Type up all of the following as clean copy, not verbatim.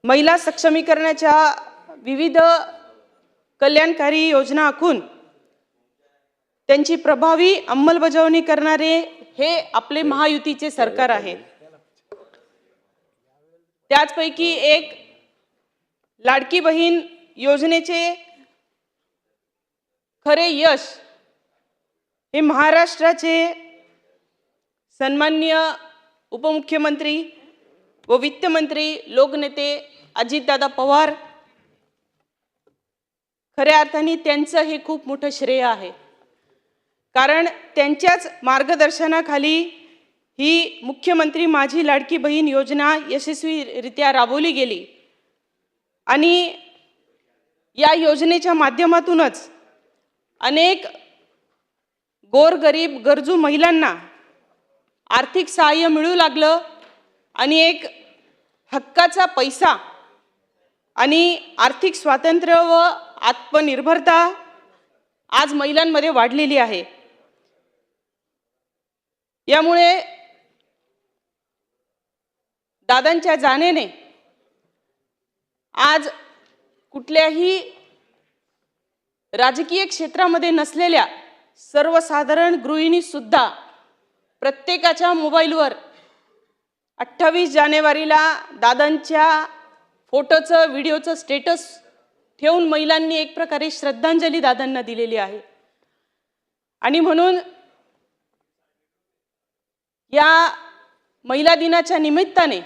महिला सक्षमीकरणाच्या विविध कल्याणकारी योजना आखून त्यांची प्रभावी अंमलबजावणी करणारे हे आपले महायुतीचे सरकार आहे। त्याचपैकी एक लाडकी बहीण योजनेचे खरे यश हे महाराष्ट्राचे सन्माननीय उपमुख्यमंत्री व वित्तमंत्री लोकनेते अजितदादा पवार, खऱ्या अर्थाने त्यांचं हे खूप मोठं श्रेय आहे। कारण त्यांच्याच मार्गदर्शनाखाली ही मुख्यमंत्री माझी लाडकी बहीण योजना यशस्वीरित्या राबवली गेली आणि या योजनेच्या माध्यमातूनच अनेक गोरगरीब गरजू महिलांना आर्थिक सहाय्य मिळू लागलं आणि एक हक्काचा पैसा आणि आर्थिक स्वातंत्र्य व आत्मनिर्भरता आज महिलांमध्ये वाढलेली आहे। यामुळे दादांच्या जाणीने आज कुठल्याही राजकीय क्षेत्रामध्ये नसलेल्या सर्वसाधारण गृहिणी सुद्धा प्रत्येकाच्या मोबाईलवर 28 जानेवारीला दादांच्या फोटोचं व्हिडिओचं स्टेटस ठेवून महिलांनी एक प्रकारे श्रद्धांजली दादांना दिलेली आहे। आणि म्हणून या महिला दिनाच्या निमित्ताने,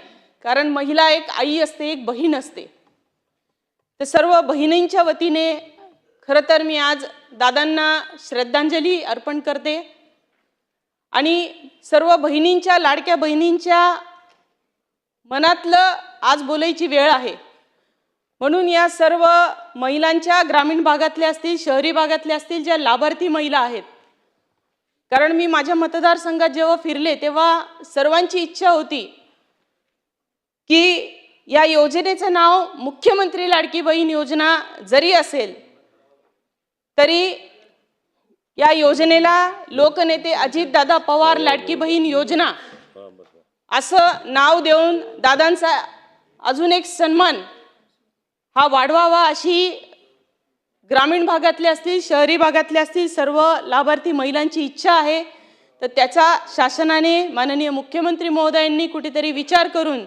कारण महिला एक आई असते, एक बहीण असते, तर सर्व बहिणींच्या वतीने खरं तर मी आज दादांना श्रद्धांजली अर्पण करते आणि सर्व बहिणींच्या, लाडक्या बहिणींच्या मनातलं आज बोलायची वेळ आहे। म्हणून या सर्व महिलांच्या, ग्रामीण भागातल्या असतील, शहरी भागातल्या असतील, ज्या लाभार्थी महिला आहेत, कारण मी माझ्या मतदारसंघात जेव्हा फिरले तेव्हा सर्वांची इच्छा होती की या योजनेचं नाव मुख्यमंत्री लाडकी बहीण योजना जरी असेल तरी या योजनेला लोकनेते अजितदादा पवार लाडकी बहीण योजना असं नाव देऊन दादांचा अजून एक सन्मान हा वाढवावा अशी ग्रामीण भागातले असतील, शहरी भागातले असतील, सर्व लाभार्थी महिलांची इच्छा आहे। तर त्याचा शासनाने, माननीय मुख्यमंत्री महोदयांनी कुठेतरी विचार करून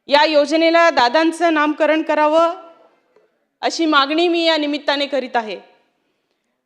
या योजनेला दादांचं नामकरण करावं अशी मागणी मी या निमित्ताने करीत आहे।